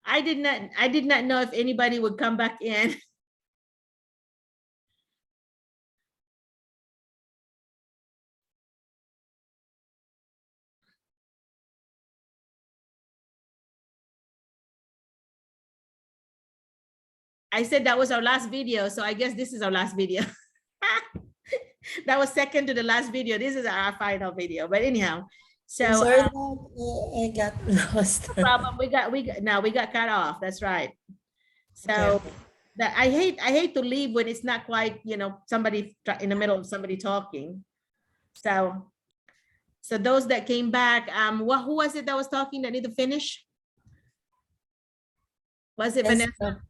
I did not know if anybody would come back in. I said that was our last video, so I guess this is our last video. That was second to the last video. This is our final video. But anyhow, so sorry, I got lost. No problem. We got cut off. That's right. So Okay. that I hate to leave when it's not quite, somebody in the middle of somebody talking. So those that came back, who was it that was talking that need to finish? Was it Yes, Vanessa?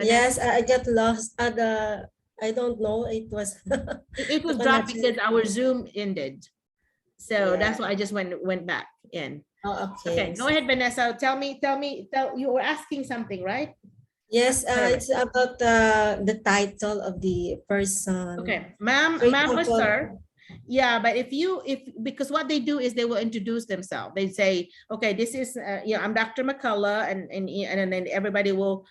yes, I got lost at I don't know. It was It was dropped because our Zoom ended. So Yeah. that's why I just went back in. Oh, okay. Okay, go ahead, Vanessa. Tell me, you were asking something, right? Yes, it's about the title of the person. Okay, ma'am or sir. Yeah, but because what they do is they will introduce themselves. They say, okay, this is I'm Dr. McCullough, and then everybody will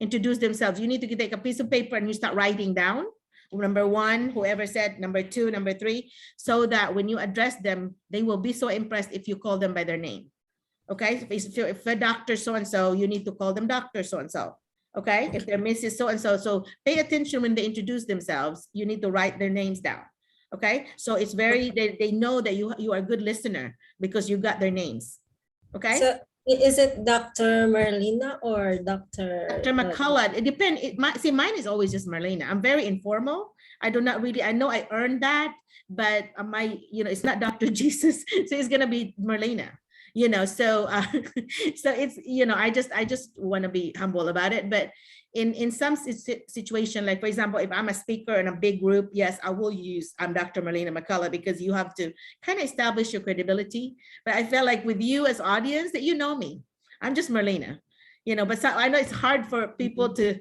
introduce themselves. You need to take a piece of paper and you start writing down number one, whoever said number two, number three, so that when you address them, they will be so impressed if you call them by their name. Okay, if they're Dr. so-and-so, you need to call them Dr. so-and-so. Okay, if they're Mrs. so-and-so, so pay attention when they introduce themselves. You need to write their names down. Okay, so it's very, they know that you are a good listener because you got their names. Okay. So is it Dr. Merlina or Dr. McCullough? It depends. See, mine is always just Merlina. I'm very informal. I know I earned that, but it's not Dr. Jesus, so it's gonna be Merlina. So it's, I just want to be humble about it. But in some situation, like for example, if I'm a speaker in a big group, yes, I will use I'm Dr. Merlina McCullough, because you have to kind of establish your credibility. But I felt like with you as audience that me, I'm just Merlina, but I know it's hard for people to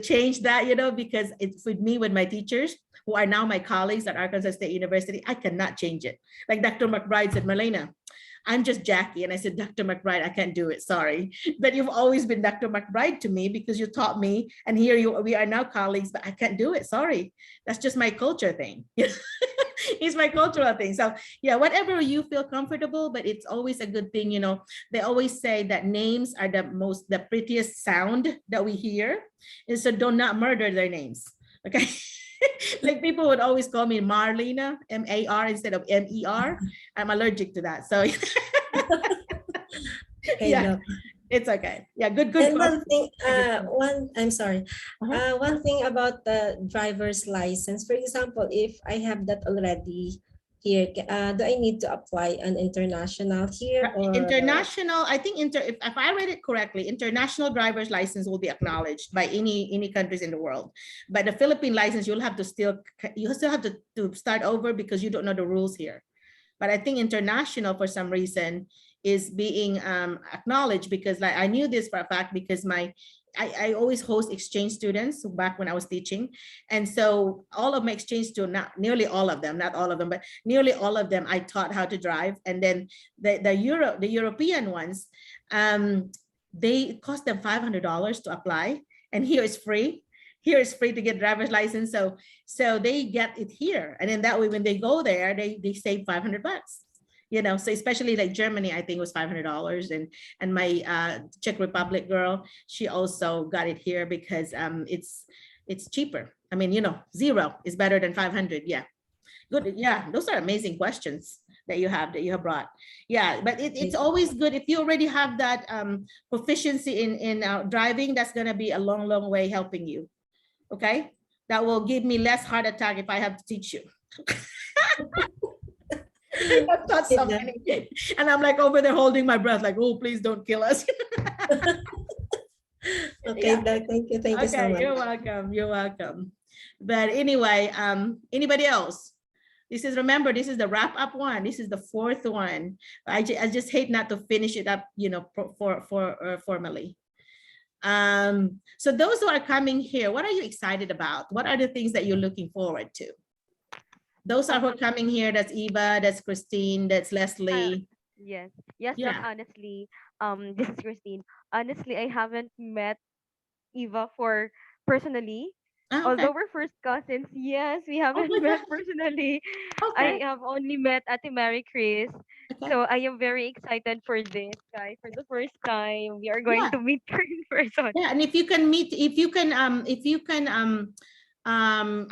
change that, because it's with me, with my teachers who are now my colleagues at Arkansas State University. I cannot change it. Like Dr. McBride said, Merlina, I'm just Jackie. And I said, Dr. McBride, I can't do it, sorry. But you've always been Dr. McBride to me because you taught me, and here we are now colleagues, but I can't do it, sorry. That's just my culture thing. It's my cultural thing. So yeah, whatever you feel comfortable, but it's always a good thing. They always say that names are the prettiest sound that we hear. And so do not murder their names, okay? Like people would always call me Marlena, M-A-R instead of M-E-R. I'm allergic to that. So Okay, yeah, it's okay. Yeah, good. And one thing, I'm sorry. One thing about the driver's license, for example, if I have that already here, do I need to apply an international here? Or? International, I think if I read it correctly, international driver's license will be acknowledged by any countries in the world. But the Philippine license, you still have to start over because you don't know the rules here. But I think international, for some reason, is being acknowledged, because like I knew this for a fact because I always host exchange students back when I was teaching. And so all of my exchange students, nearly all of them, not all of them, but nearly all of them, I taught how to drive. And then the European ones, they cost them $500 to apply. And here it's free. Here it's free to get driver's license. So they get it here. And then that way, when they go there, they save $500. So especially like Germany, I think it was $500, and my Czech Republic girl, she also got it here because it's cheaper. I mean, zero is better than 500. Yeah, good. Yeah, those are amazing questions that you have brought. Yeah, but it's always good if you already have that proficiency in driving. That's gonna be a long way helping you. Okay, that will give me less heart attack if I have to teach you. I've taught so many. And I'm like over there holding my breath, like, oh, please don't kill us. Okay, yeah. Thank you so much. You're welcome. But anyway, anybody else? Remember, this is the wrap up one. This is the fourth one. I just hate not to finish it up, formally. So those who are coming here, what are you excited about? What are the things that you're looking forward to? Those are who are coming here. That's Eva, that's Christine, that's Leslie. Yes. Yes, but Yeah. honestly, this is Christine. Honestly, I haven't met Eva for personally. Ah, okay. Although we're first cousins, yes, we Oh haven't my met God. personally. Okay. I have only met Ate Mary Chris. Okay. So I am very excited for this, guys. For the first time, we are going Yeah. to meet her in person. Yeah. And if you can meet, if you can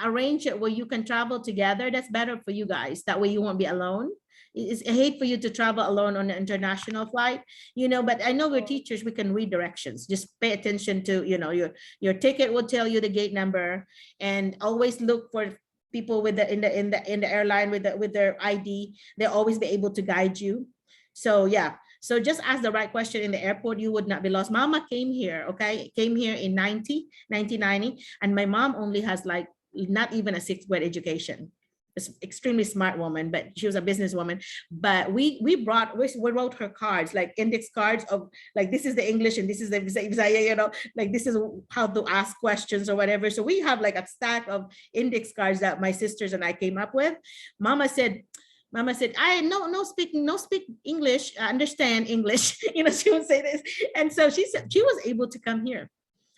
arrange it where you can travel together, that's better for you guys. That way you won't be alone. I hate for you to travel alone on an international flight, but I know we're Oh, teachers, we can read directions. Just pay attention to, your ticket will tell you the gate number, and always look for people with the in the airline with their ID. They'll always be able to guide you. So yeah. So just ask the right question in the airport. You would not be lost. Mama came here, okay? Came here in 1990, and my mom only has like not even a sixth grade education. It's extremely smart woman, but she was a businesswoman. But we wrote her cards, like index cards of like, this is the English and this is the Visaya, like this is how to ask questions or whatever. So we have like a stack of index cards that my sisters and I came up with. Mama said, I no speak English, understand English. She would say this. And so she said she was able to come here.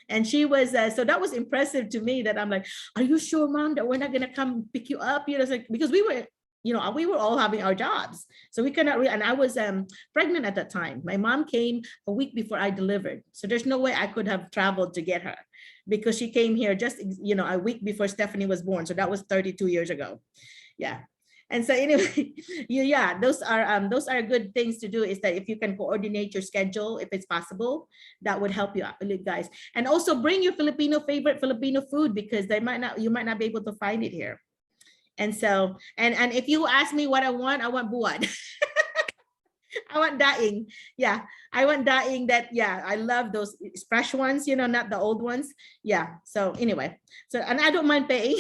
And she was, so that was impressive to me, that I'm like, are you sure, Mom, that we're not going to come pick you up? It's like, because we were all having our jobs. So we cannot, and I was pregnant at that time. My mom came a week before I delivered. So there's no way I could have traveled to get her, because she came here just, a week before Stephanie was born. So that was 32 years ago. Yeah. And so anyway, yeah, those are good things to do, is that if you can coordinate your schedule, if it's possible, that would help you out, guys. And also bring your favorite Filipino food, because you might not be able to find it here. And so, and if you ask me what I want buwan. I want daing. Yeah, I want daing. That, yeah, I love those fresh ones, not the old ones. Yeah. So anyway, so, and I don't mind paying.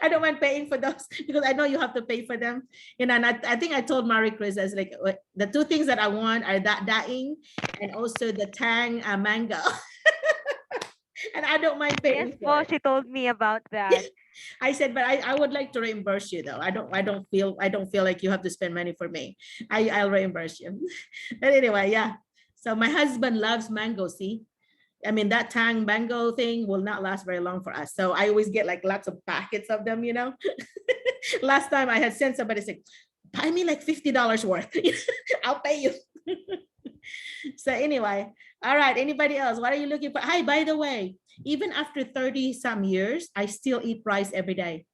I don't mind paying for those, because I know you have to pay for them. And I think I told Marie Chris, as like, the two things that I want are that daing and also the tang mango. And I don't mind yes, paying for po, it. she told me about that. I said, but I would like to reimburse you though. I don't feel like you have to spend money for me. I'll reimburse you. But anyway, yeah. So my husband loves mango. See, I mean, that tang mango thing will not last very long for us. So I always get like lots of packets of them. Last time I had sent somebody say, buy me like $50 worth. I'll pay you. So anyway, all right. Anybody else? What are you looking for? Hi, by the way, even after 30 some years, I still eat rice every day.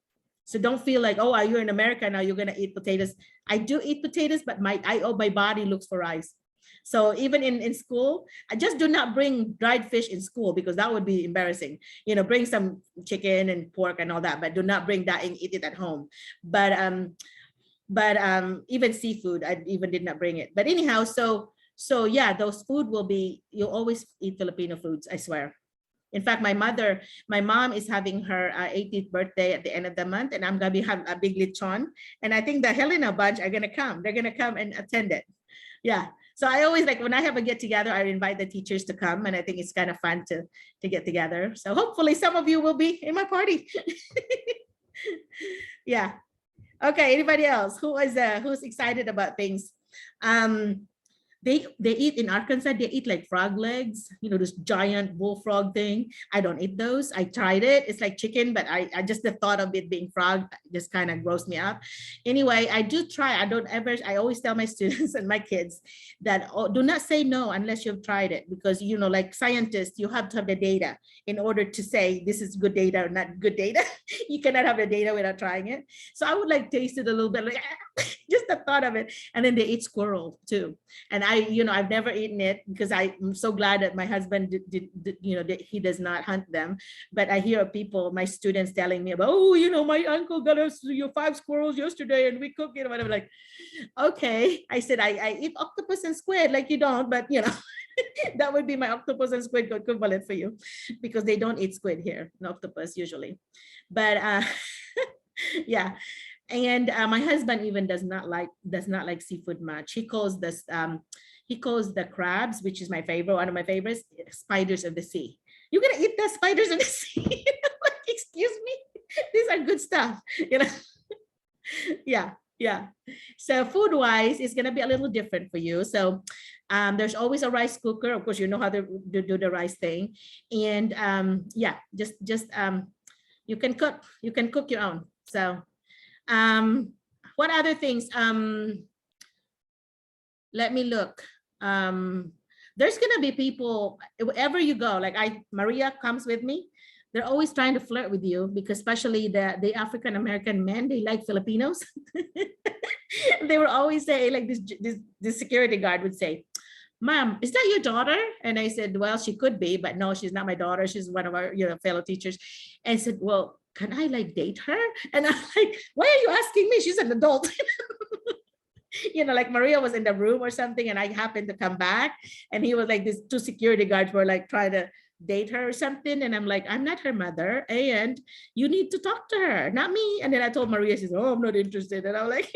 So don't feel like, oh, you're in America now, you're gonna eat potatoes. I do eat potatoes, but my body looks for rice. So even in school, I just do not bring dried fish in school, because that would be embarrassing. Bring some chicken and pork and all that, but do not bring that and eat it at home. But even seafood, I even did not bring it. But anyhow, so yeah, those food will be, you'll always eat Filipino foods, I swear. In fact, my mom is having her 80th birthday at the end of the month, and I'm gonna be having a big lechon. And I think the Helena bunch are gonna come. They're gonna come and attend it. Yeah. So I always, like, when I have a get together, I invite the teachers to come, and I think it's kind of fun to get together. So hopefully some of you will be in my party. Yeah. Okay. Anybody else who's excited about things? Um, they eat in Arkansas, they eat like frog legs, this giant bullfrog thing. I don't eat those. I tried it. It's like chicken, but I just, the thought of it being frog just kind of grossed me up. Anyway, I do try. I always tell my students and my kids that, do not say no unless you've tried it, because, like scientists, you have to have the data in order to say this is good data or not good data. You cannot have the data without trying it. So I would like taste it a little bit, like just the thought of it. And then they eat squirrel too. And I've never eaten it, because I'm so glad that my husband he does not hunt them. But I hear people, my students, telling me about, my uncle got us 5 squirrels yesterday and we cooked it, or whatever. Like, okay. I said, I eat octopus and squid, like you don't, but that would be my octopus and squid equivalent for you, because they don't eat squid here, and octopus usually. But yeah. And my husband even does not like seafood much. He calls the crabs, which is one of my favorites, spiders of the sea. You're gonna eat the spiders of the sea? Like, excuse me, these are good stuff. Yeah. Yeah. So food wise, it's gonna be a little different for you. So there's always a rice cooker. Of course, you know how to do the rice thing. And yeah, just you can cook. You can cook your own. So what other things? Let me look. There's gonna be people wherever you go. Like Maria comes with me. They're always trying to flirt with you because especially the African American men, they like Filipinos. They will always say like this security guard would say, "Ma'am, is that your daughter?" And I said, "Well, she could be, but no, she's not my daughter. She's one of our fellow teachers." And I said, "Well, can I like date her?" And I'm like, "Why are you asking me? She's an adult." Like Maria was in the room or something, and I happened to come back, and he was like, these two security guards were like trying to date her or something, and I'm like, "I'm not her mother, and you need to talk to her, not me." And then I told Maria, she said, "Oh, I'm not interested," and I'm like,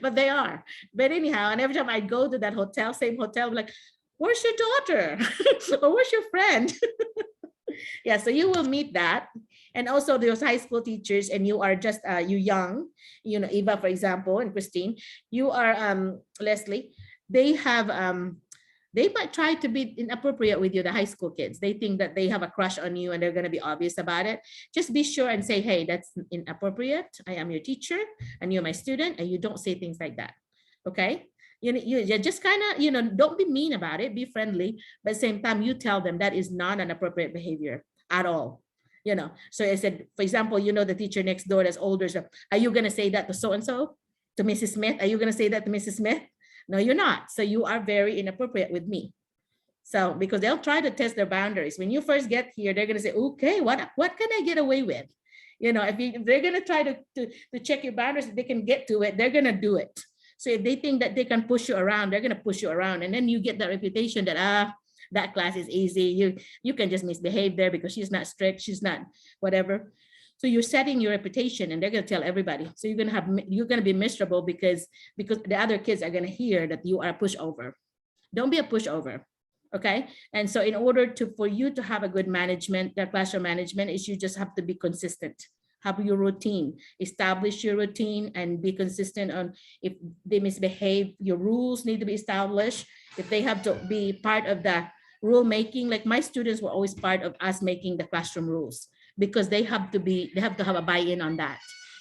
but they are. But anyhow, and every time I go to that hotel, same hotel, I'm like, "Where's your daughter?" Or "Where's your friend?" Yeah, so you will meet that. And also those high school teachers, and you are just you young, Eva, for example, and Christine, you are Leslie, they have they might try to be inappropriate with you, the high school kids. They think that they have a crush on you and they're going to be obvious about it. Just be sure and say, "Hey, that's inappropriate. I am your teacher and you're my student," and you don't say things like that. Okay? You just kind of, don't be mean about it, be friendly, but at the same time, you tell them that is not an appropriate behavior at all. So I said, for example, the teacher next door that's older, so are you going to say that to so-and-so, to Mrs. Smith? Are you going to say that to Mrs. Smith? No, you're not. So you are very inappropriate with me. So because they'll try to test their boundaries. When you first get here, they're going to say, "Okay, what can I get away with?" If they're going to try to check your boundaries, if they can get to it, they're going to do it. So if they think that they can push you around, they're going to push you around. And then you get that reputation that, that class is easy. You can just misbehave there because she's not strict. She's not whatever. So you're setting your reputation, and they're going to tell everybody. So you're going to be miserable because the other kids are going to hear that you are a pushover. Don't be a pushover. Okay. And so in order for you to have a good management, the classroom management, is you just have to be consistent. Have your routine, establish your routine, and be consistent on if they misbehave, your rules need to be established. If they have to be part of the rule making, like my students were always part of us making the classroom rules, because they have to have a buy-in on that,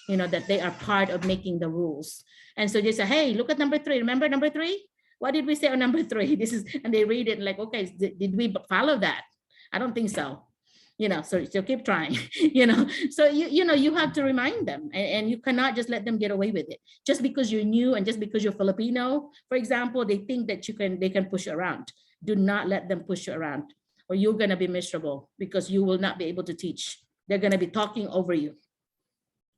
that they are part of making the rules. And so they say, "Hey, look at number 3. Remember number 3? What did we say on number 3? This is," and they read it like, "Okay, did we follow that? I don't think so." So keep trying, so you have to remind them, and you cannot just let them get away with it. Just because you're new and just because you're Filipino, for example, they think that they can push you around. Do not let them push you around, or you're going to be miserable because you will not be able to teach. They're going to be talking over you.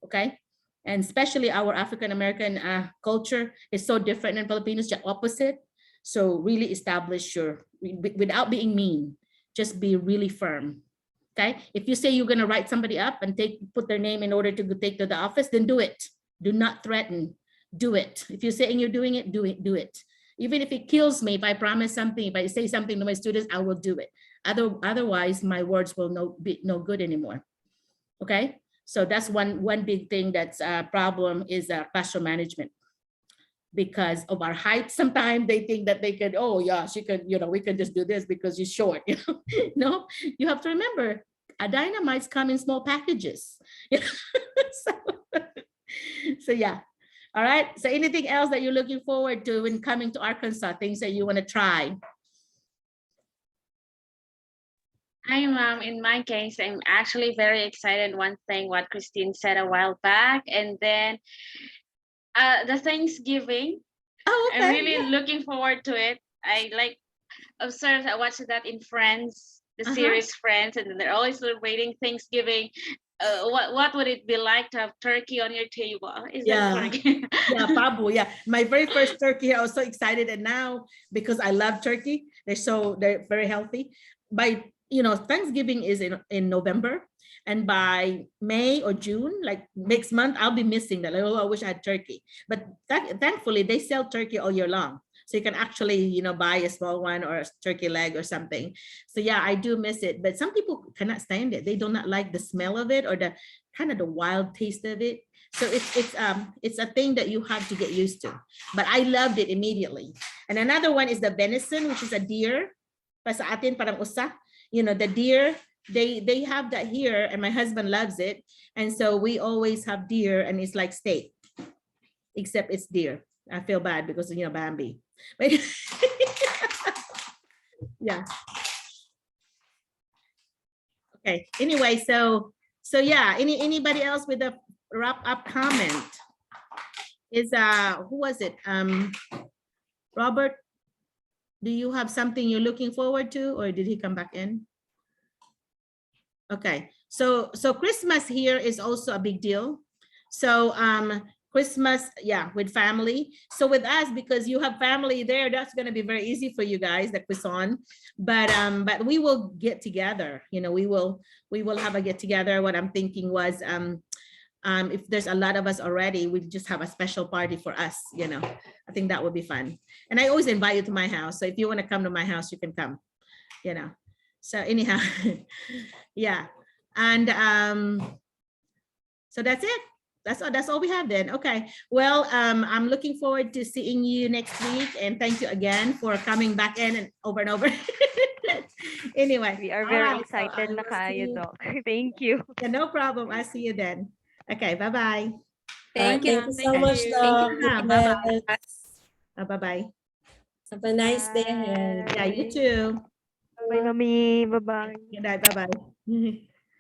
Okay. And especially our African-American culture is so different in Filipinos, the opposite. So really establish without being mean, just be really firm. Okay. If you say you're going to write somebody up and put their name in order to take to the office, then do it. Do not threaten. Do it. If you're saying you're doing it, do it. Even if it kills me, if I promise something, if I say something to my students, I will do it. Otherwise, my words will be no good anymore. Okay. So that's one big thing that's a problem is classroom management. Because of our height, sometimes they think that they could, "Oh yeah, she could, we can just do this because she's short." No, you have to remember, dynamites come in small packages. So yeah. All right. So anything else that you're looking forward to when coming to Arkansas, things that you want to try? Hi, Mom. In my case, I'm actually very excited. One thing, what Christine said a while back, and then the Thanksgiving. Oh, okay. I'm really looking forward to it. I watched that in Friends, the series Friends, and they're always celebrating Thanksgiving. What would it be like to have turkey on your table? Is that turkey? Yeah, pabo. Yeah, my very first turkey, I was so excited, and now because I love turkey, they're very healthy. By Thanksgiving is in November, and by May or June, like next month, I'll be missing that. Like, oh, I wish I had turkey. But thankfully, they sell turkey all year long. So you can actually, you know, buy a small one or a turkey leg or something. So yeah, I do miss it. But some people cannot stand it. They do not like the smell of it or the kind of the wild taste of it. So it's a thing that you have to get used to. But I loved it immediately. And another one is the venison, which is a deer. Pa sa atin parang usa. You know, the deer, they have that here, and my husband loves it. And so we always have deer, and it's like steak, except it's deer. I feel bad because, you know, Bambi. But yeah. Okay. Anyway, so yeah. Anybody else with a wrap up comment? Is who was it? Robert, do you have something you're looking forward to, or did he come back in? Okay. So Christmas here is also a big deal. So Christmas, yeah, with family. So with us, because you have family there, that's going to be very easy for you guys, the Quezon. But we will get together. You know, we will have a get together. What I'm thinking was, if there's a lot of us already, we just have a special party for us. You know, I think that would be fun. And I always invite you to my house. So if you want to come to my house, you can come. You know. So anyhow, yeah, and so that's it. That's all we have then. Okay. Well, I'm looking forward to seeing you next week, and thank you again for coming back in and over. Anyway, We are all very right, so excited I na will kayo, see- Doc. Thank you. Yeah, no problem. I'll see you then. Okay. Bye-bye. Thank you so Okay. much, Thank you, Doc. ma'am. Bye-bye. Bye-bye. Have a nice day ahead. Yeah, you too. Bye, Mami. Bye-bye. Good night. Bye-bye.